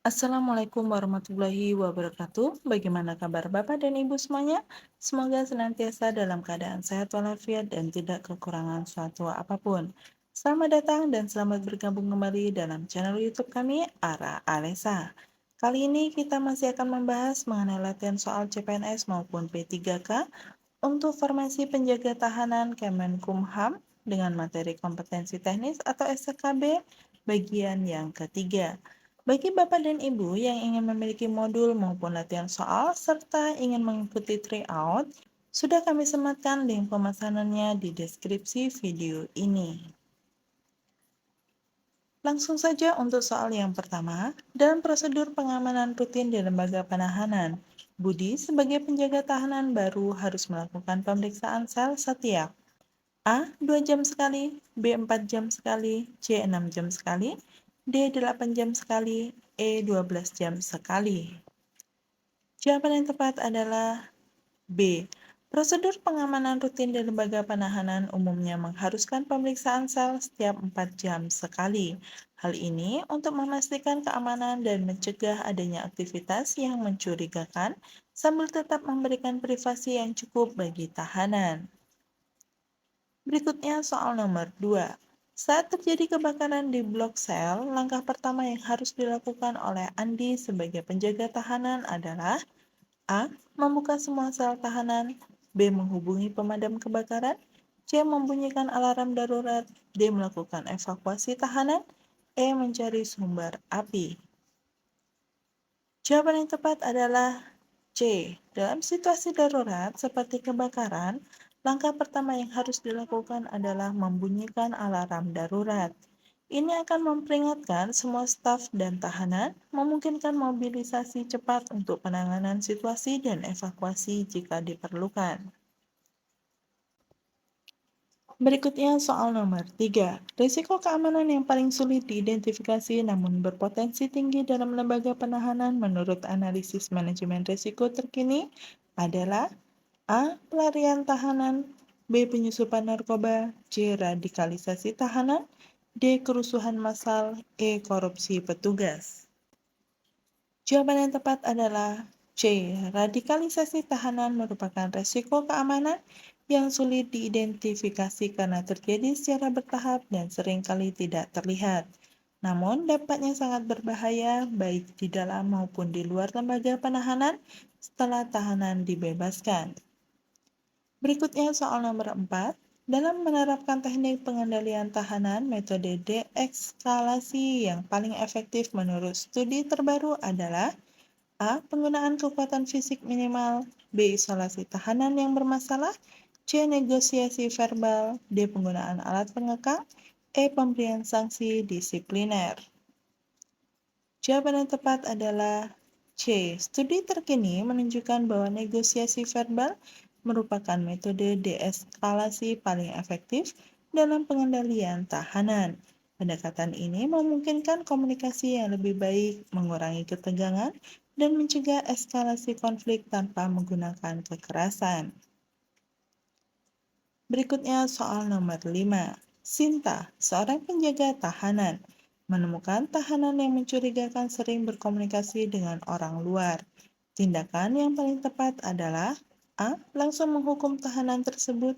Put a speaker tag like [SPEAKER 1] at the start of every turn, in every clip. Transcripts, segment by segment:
[SPEAKER 1] Assalamualaikum warahmatullahi wabarakatuh. Bagaimana kabar Bapak dan Ibu semuanya? Semoga senantiasa dalam keadaan sehat walafiat dan tidak kekurangan suatu apapun. Selamat datang dan selamat bergabung kembali dalam channel YouTube kami, Ara Alesa. Kali ini kita masih akan membahas mengenai latihan soal CPNS maupun P3K untuk formasi penjaga tahanan Kemenkumham dengan materi kompetensi teknis atau SKB bagian yang ketiga. Bagi Bapak dan Ibu yang ingin memiliki modul maupun latihan soal serta ingin mengikuti tryout, sudah kami sematkan link pemesanannya di deskripsi video ini. Langsung saja untuk soal yang pertama, dalam prosedur pengamanan rutin di lembaga penahanan, Budi sebagai penjaga tahanan baru harus melakukan pemeriksaan sel setiap A. 2 jam sekali, B. 4 jam sekali, C. 6 jam sekali, D. 8 jam sekali, E. 12 jam sekali. Jawaban yang tepat adalah B. Prosedur pengamanan rutin di lembaga penahanan umumnya mengharuskan pemeriksaan sel setiap 4 jam sekali. Hal ini untuk memastikan keamanan dan mencegah adanya aktivitas yang mencurigakan sambil tetap memberikan privasi yang cukup bagi tahanan. Berikutnya soal nomor 2. Saat terjadi kebakaran di blok sel, langkah pertama yang harus dilakukan oleh Andi sebagai penjaga tahanan adalah A. Membuka semua sel tahanan, B. Menghubungi pemadam kebakaran, C. Membunyikan alarm darurat, D. Melakukan evakuasi tahanan, E. Mencari sumber api. Jawaban yang tepat adalah C. Dalam situasi darurat seperti kebakaran, langkah pertama yang harus dilakukan adalah membunyikan alarm darurat. Ini akan memperingatkan semua staf dan tahanan, memungkinkan mobilisasi cepat untuk penanganan situasi dan evakuasi jika diperlukan. Berikutnya soal nomor 3. Risiko keamanan yang paling sulit diidentifikasi namun berpotensi tinggi dalam lembaga penahanan menurut analisis manajemen risiko terkini adalah A. Pelarian tahanan, B. Penyusupan narkoba, C. Radikalisasi tahanan, D. Kerusuhan massal, E. Korupsi petugas. Jawaban yang tepat adalah C. Radikalisasi tahanan merupakan resiko keamanan yang sulit diidentifikasi karena terjadi secara bertahap dan seringkali tidak terlihat. Namun dampaknya sangat berbahaya baik di dalam maupun di luar lembaga penahanan setelah tahanan dibebaskan. Berikutnya soal nomor 4. Dalam menerapkan teknik pengendalian tahanan, metode deeskalasi yang paling efektif menurut studi terbaru adalah A. Penggunaan kekuatan fisik minimal, B. Isolasi tahanan yang bermasalah, C. Negosiasi verbal, D. Penggunaan alat pengekang, E. Pemberian sanksi disipliner. Jawaban yang tepat adalah C. Studi terkini menunjukkan bahwa negosiasi verbal merupakan metode deeskalasi paling efektif dalam pengendalian tahanan. Pendekatan ini memungkinkan komunikasi yang lebih baik, mengurangi ketegangan, dan mencegah eskalasi konflik tanpa menggunakan kekerasan. Berikutnya soal nomor 5. Sinta, seorang penjaga tahanan, menemukan tahanan yang mencurigakan sering berkomunikasi dengan orang luar. Tindakan yang paling tepat adalah A. Langsung menghukum tahanan tersebut,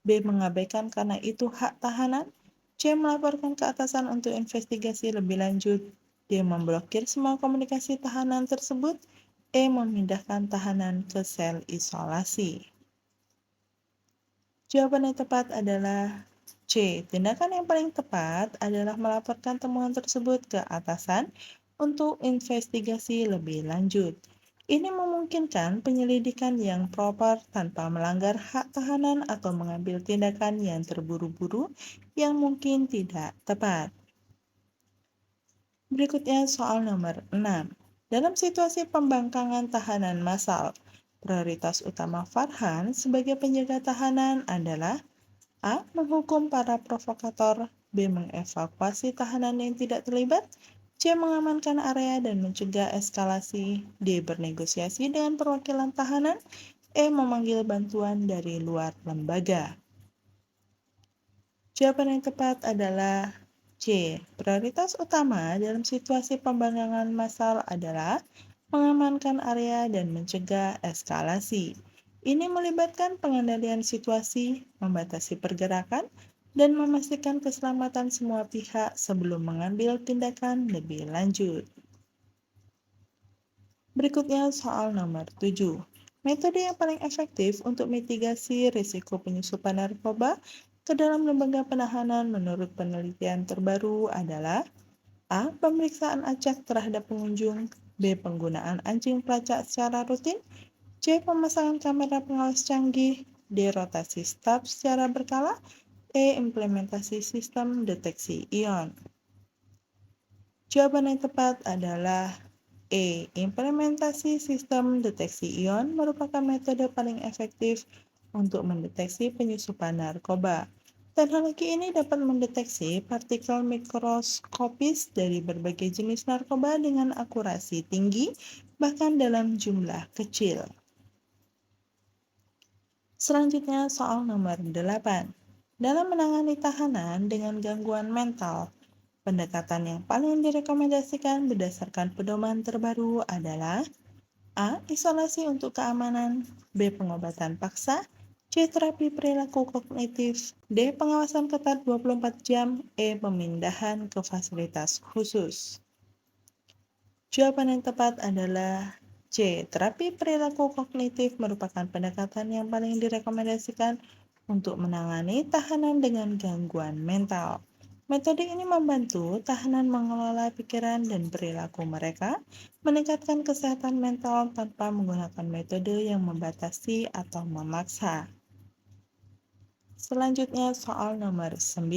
[SPEAKER 1] B. Mengabaikan karena itu hak tahanan, C. Melaporkan ke atasan untuk investigasi lebih lanjut, D. Memblokir semua komunikasi tahanan tersebut, E. Memindahkan tahanan ke sel isolasi. Jawaban yang tepat adalah C. Tindakan yang paling tepat adalah melaporkan temuan tersebut ke atasan untuk investigasi lebih lanjut. Ini memungkinkan penyelidikan yang proper tanpa melanggar hak tahanan atau mengambil tindakan yang terburu-buru yang mungkin tidak tepat. Berikutnya soal nomor 6. Dalam situasi pembangkangan tahanan massal, prioritas utama Farhan sebagai penjaga tahanan adalah A. Menghukum para provokator, B. Mengevakuasi tahanan yang tidak terlibat, C. Mengamankan area dan mencegah eskalasi, D. Bernegosiasi dengan perwakilan tahanan, E. Memanggil bantuan dari luar lembaga. Jawaban yang tepat adalah C. Prioritas utama dalam situasi pembangkangan massal adalah mengamankan area dan mencegah eskalasi. Ini melibatkan pengendalian situasi, membatasi pergerakan, dan memastikan keselamatan semua pihak sebelum mengambil tindakan lebih lanjut. Berikutnya soal nomor 7. Metode yang paling efektif untuk mitigasi risiko penyusupan narkoba ke dalam lembaga penahanan menurut penelitian terbaru adalah A. Pemeriksaan acak terhadap pengunjung, B. Penggunaan anjing pelacak secara rutin, C. Pemasangan kamera pengawas canggih, D. Rotasi staf secara berkala, E. Implementasi sistem deteksi ion. Jawaban yang tepat adalah E. Implementasi sistem deteksi ion merupakan metode paling efektif untuk mendeteksi penyusupan narkoba. Teknologi ini dapat mendeteksi partikel mikroskopis dari berbagai jenis narkoba dengan akurasi tinggi, bahkan dalam jumlah kecil. Selanjutnya soal nomor 8. Dalam menangani tahanan dengan gangguan mental, pendekatan yang paling direkomendasikan berdasarkan pedoman terbaru adalah A. Isolasi untuk keamanan, B. Pengobatan paksa, C. Terapi perilaku kognitif, D. Pengawasan ketat 24 jam, E. Pemindahan ke fasilitas khusus. Jawaban yang tepat adalah C. Terapi perilaku kognitif merupakan pendekatan yang paling direkomendasikan untuk menangani tahanan dengan gangguan mental. Metode ini membantu tahanan mengelola pikiran dan perilaku mereka, meningkatkan kesehatan mental tanpa menggunakan metode yang membatasi atau memaksa. Selanjutnya soal nomor 9.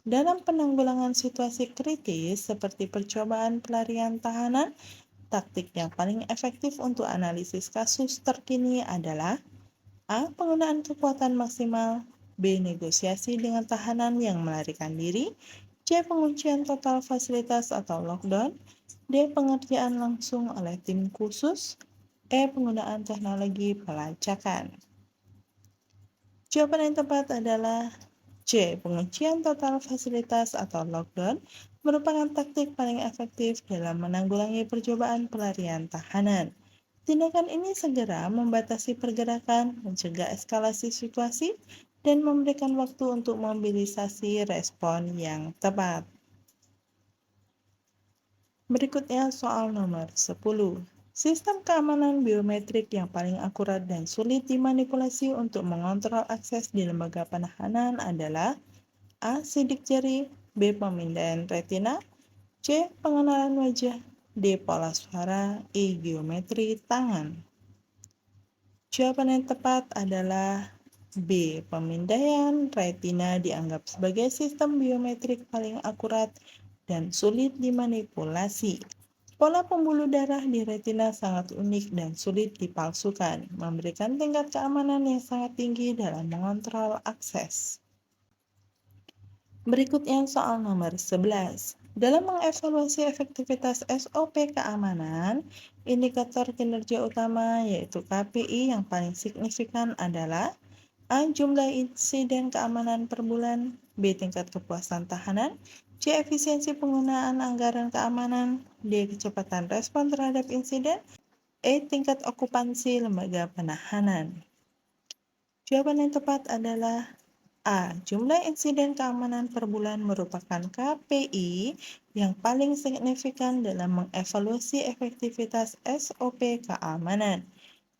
[SPEAKER 1] Dalam penanggulangan situasi kritis seperti percobaan pelarian tahanan, taktik yang paling efektif untuk analisis kasus terkini adalah A. Penggunaan kekuatan maksimal, B. Negosiasi dengan tahanan yang melarikan diri, C. Penguncian total fasilitas atau lockdown, D. Pengerjaan langsung oleh tim khusus, E. Penggunaan teknologi pelacakan. Jawaban yang tepat adalah C. Penguncian total fasilitas atau lockdown merupakan taktik paling efektif dalam menanggulangi percobaan pelarian tahanan. Tindakan ini segera membatasi pergerakan, mencegah eskalasi situasi, dan memberikan waktu untuk mobilisasi respon yang tepat. Berikutnya soal nomor 10. Sistem keamanan biometrik yang paling akurat dan sulit dimanipulasi untuk mengontrol akses di lembaga penahanan adalah A. Sidik jari, B. Pemindaian retina, C. Pengenalan wajah, D. Pola suara, E. Geometri tangan. Jawaban yang tepat adalah B. Pemindaian retina dianggap sebagai sistem biometrik paling akurat dan sulit dimanipulasi. Pola pembuluh darah di retina sangat unik dan sulit dipalsukan, memberikan tingkat keamanan yang sangat tinggi dalam mengontrol akses. Berikutnya soal nomor 11. Dalam mengevaluasi efektivitas SOP keamanan, indikator kinerja utama yaitu KPI yang paling signifikan adalah A. Jumlah insiden keamanan per bulan, B. Tingkat kepuasan tahanan, C. Efisiensi penggunaan anggaran keamanan, D. Kecepatan respon terhadap insiden, E. Tingkat okupansi lembaga penahanan. Jawaban yang tepat adalah A. Jumlah insiden keamanan per bulan merupakan KPI yang paling signifikan dalam mengevaluasi efektivitas SOP keamanan.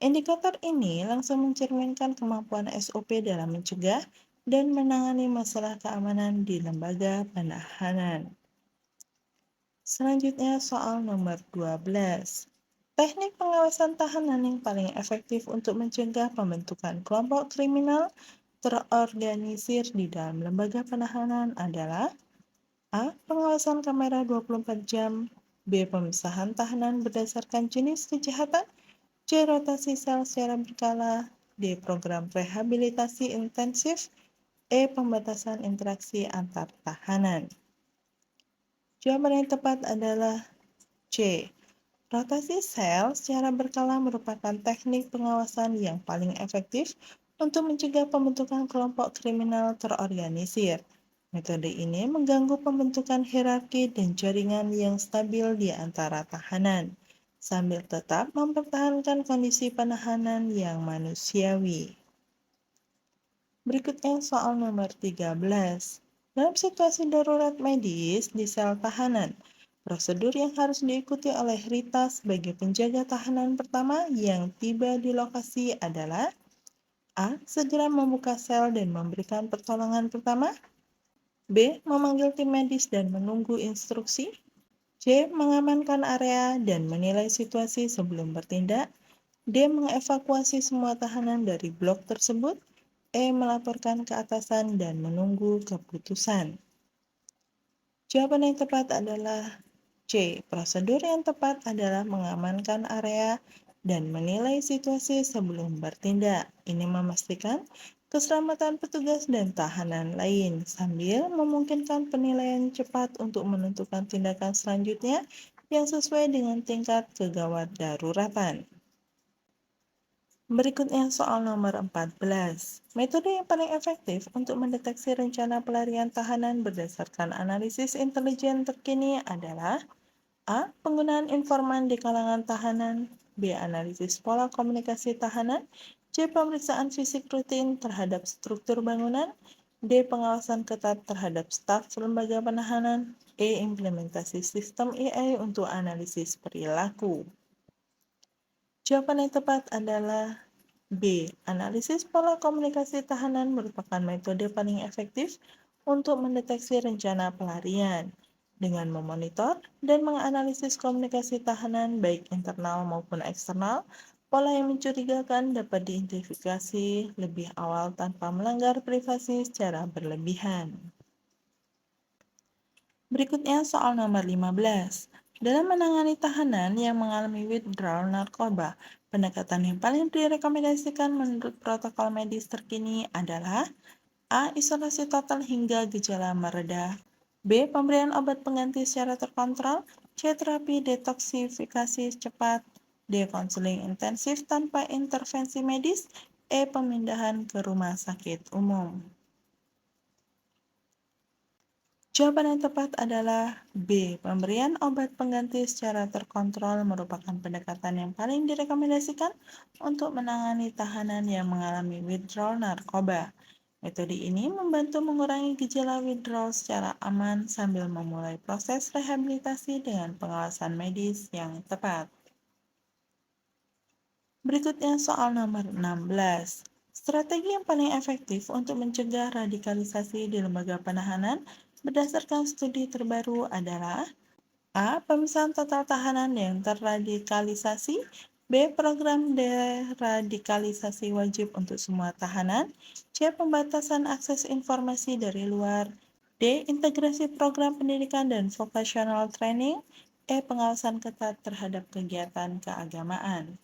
[SPEAKER 1] Indikator ini langsung mencerminkan kemampuan SOP dalam mencegah dan menangani masalah keamanan di lembaga penahanan. Selanjutnya soal nomor 12. Teknik pengawasan tahanan yang paling efektif untuk mencegah pembentukan kelompok kriminal terorganisir di dalam lembaga penahanan adalah A. Pengawasan kamera 24 jam, B. Pemisahan tahanan berdasarkan jenis kejahatan, C. Rotasi sel secara berkala, D. Program rehabilitasi intensif, E. Pembatasan interaksi antar tahanan. Jawaban yang tepat adalah C. Rotasi sel secara berkala merupakan teknik pengawasan yang paling efektif untuk mencegah pembentukan kelompok kriminal terorganisir. Metode ini mengganggu pembentukan hierarki dan jaringan yang stabil di antara tahanan, sambil tetap mempertahankan kondisi penahanan yang manusiawi. Berikutnya soal nomor 13. Dalam situasi darurat medis di sel tahanan, prosedur yang harus diikuti oleh Rita sebagai penjaga tahanan pertama yang tiba di lokasi adalah A. Segera membuka sel dan memberikan pertolongan pertama. B. Memanggil tim medis dan menunggu instruksi. C. Mengamankan area dan menilai situasi sebelum bertindak. D. Mengevakuasi semua tahanan dari blok tersebut. E. Melaporkan ke atasan dan menunggu keputusan. Jawaban yang tepat adalah C. Prosedur yang tepat adalah mengamankan area dan menilai situasi sebelum bertindak. Ini memastikan keselamatan petugas dan tahanan lain sambil memungkinkan penilaian cepat untuk menentukan tindakan selanjutnya yang sesuai dengan tingkat kegawat daruratan. Berikutnya soal nomor 14. Metode yang paling efektif untuk mendeteksi rencana pelarian tahanan berdasarkan analisis intelijen terkini adalah A. Penggunaan informan di kalangan tahanan. B. Analisis pola komunikasi tahanan. C. Pemeriksaan fisik rutin terhadap struktur bangunan. D. Pengawasan ketat terhadap staf lembaga penahanan. E. Implementasi sistem AI untuk analisis perilaku. Jawaban yang tepat adalah B. Analisis pola komunikasi tahanan merupakan metode paling efektif untuk mendeteksi rencana pelarian. Dengan memonitor dan menganalisis komunikasi tahanan baik internal maupun eksternal, pola yang mencurigakan dapat diidentifikasi lebih awal tanpa melanggar privasi secara berlebihan. Berikutnya soal nomor 15. Dalam menangani tahanan yang mengalami withdrawal narkoba, pendekatan yang paling direkomendasikan menurut protokol medis terkini adalah A. Isolasi total hingga gejala mereda. B. Pemberian obat pengganti secara terkontrol. C. Terapi detoksifikasi cepat. D. Konseling intensif tanpa intervensi medis. E. Pemindahan ke rumah sakit umum. Jawaban yang tepat adalah B. Pemberian obat pengganti secara terkontrol merupakan pendekatan yang paling direkomendasikan untuk menangani tahanan yang mengalami withdrawal narkoba. Metode ini membantu mengurangi gejala withdrawal secara aman sambil memulai proses rehabilitasi dengan pengawasan medis yang tepat. Berikutnya soal nomor 16. Strategi yang paling efektif untuk mencegah radikalisasi di lembaga penahanan berdasarkan studi terbaru adalah A. Pemisahan total tahanan yang terradikalisasi. B. Program deradikalisasi wajib untuk semua tahanan. C. Pembatasan akses informasi dari luar. D. Integrasi program pendidikan dan vocational training. E. Pengawasan ketat terhadap kegiatan keagamaan.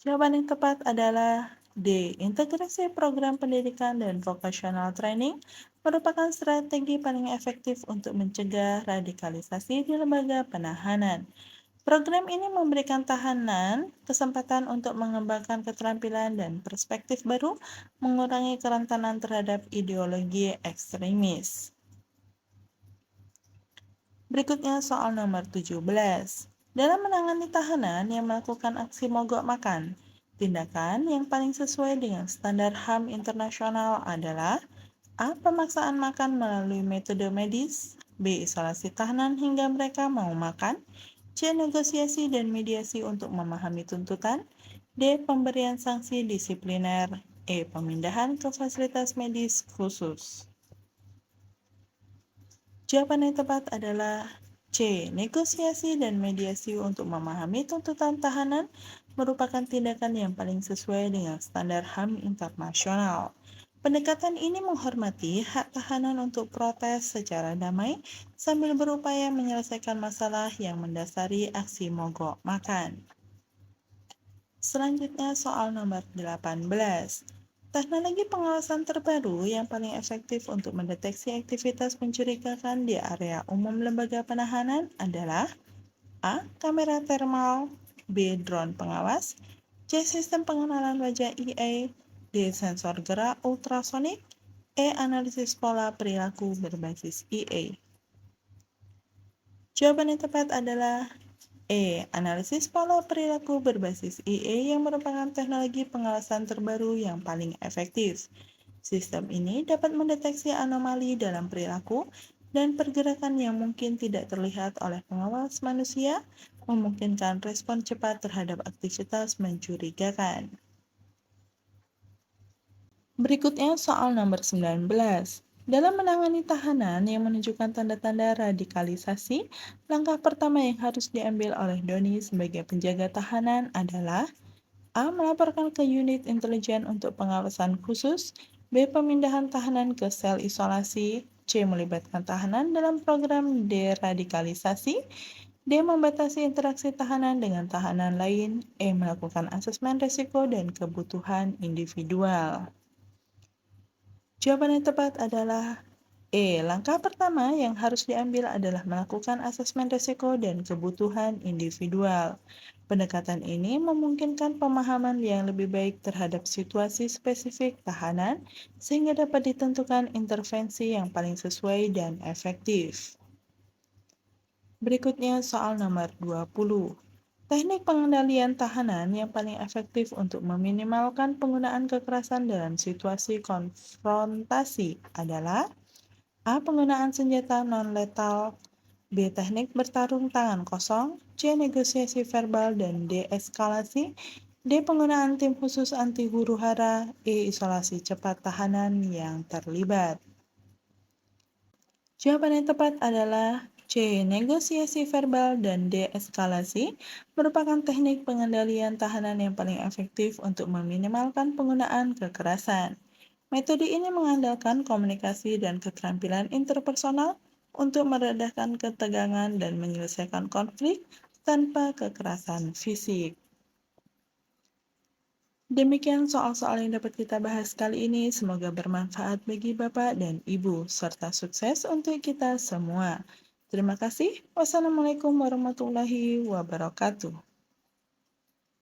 [SPEAKER 1] Jawaban yang tepat adalah D. Integrasi program pendidikan dan vocational training merupakan strategi paling efektif untuk mencegah radikalisasi di lembaga penahanan. Program ini memberikan tahanan kesempatan untuk mengembangkan keterampilan dan perspektif baru, mengurangi kerentanan terhadap ideologi ekstremis. Berikutnya soal nomor 17. Dalam menangani tahanan yang melakukan aksi mogok makan, tindakan yang paling sesuai dengan standar HAM internasional adalah A. Pemaksaan makan melalui metode medis. B. Isolasi tahanan hingga mereka mau makan. C. Negosiasi dan mediasi untuk memahami tuntutan. D. Pemberian sanksi disipliner. E. Pemindahan ke fasilitas medis khusus. Jawaban yang tepat adalah C. Negosiasi dan mediasi untuk memahami tuntutan tahanan merupakan tindakan yang paling sesuai dengan standar HAM internasional. Pendekatan ini menghormati hak tahanan untuk protes secara damai sambil berupaya menyelesaikan masalah yang mendasari aksi mogok makan. Selanjutnya soal nomor 18. Teknologi pengawasan terbaru yang paling efektif untuk mendeteksi aktivitas mencurigakan di area umum lembaga penahanan adalah A. Kamera thermal. B. Drone pengawas. C. Sistem pengenalan wajah AI. D. Sensor gerak ultrasonik. E. Analisis pola perilaku berbasis IA. Jawaban yang tepat adalah E. Analisis pola perilaku berbasis IA yang merupakan teknologi pengawasan terbaru yang paling efektif. Sistem ini dapat mendeteksi anomali dalam perilaku dan pergerakan yang mungkin tidak terlihat oleh pengawas manusia, memungkinkan respon cepat terhadap aktivitas mencurigakan. Berikutnya soal nomor 19. Dalam menangani tahanan yang menunjukkan tanda-tanda radikalisasi, langkah pertama yang harus diambil oleh Doni sebagai penjaga tahanan adalah A. Melaporkan ke unit intelijen untuk pengawasan khusus. B. Pemindahan tahanan ke sel isolasi. C. Melibatkan tahanan dalam program deradikalisasi. D. Membatasi interaksi tahanan dengan tahanan lain. E. Melakukan asesmen risiko dan kebutuhan individual. Jawaban yang tepat adalah E. Langkah pertama yang harus diambil adalah melakukan asesmen risiko dan kebutuhan individual. Pendekatan ini memungkinkan pemahaman yang lebih baik terhadap situasi spesifik tahanan sehingga dapat ditentukan intervensi yang paling sesuai dan efektif. Berikutnya soal nomor 20. Teknik pengendalian tahanan yang paling efektif untuk meminimalkan penggunaan kekerasan dalam situasi konfrontasi adalah A. Penggunaan senjata non-letal. B. Teknik bertarung tangan kosong. C. Negosiasi verbal dan deeskalasi. D. Penggunaan tim khusus anti huru-hara. E. Isolasi cepat tahanan yang terlibat. Jawaban yang tepat adalah C. Negosiasi verbal dan deeskalasi merupakan teknik pengendalian tahanan yang paling efektif untuk meminimalkan penggunaan kekerasan. Metode ini mengandalkan komunikasi dan keterampilan interpersonal untuk meredahkan ketegangan dan menyelesaikan konflik tanpa kekerasan fisik. Demikian soal-soal yang dapat kita bahas kali ini. Semoga bermanfaat bagi Bapak dan Ibu, serta sukses untuk kita semua. Terima kasih. Wassalamualaikum warahmatullahi wabarakatuh.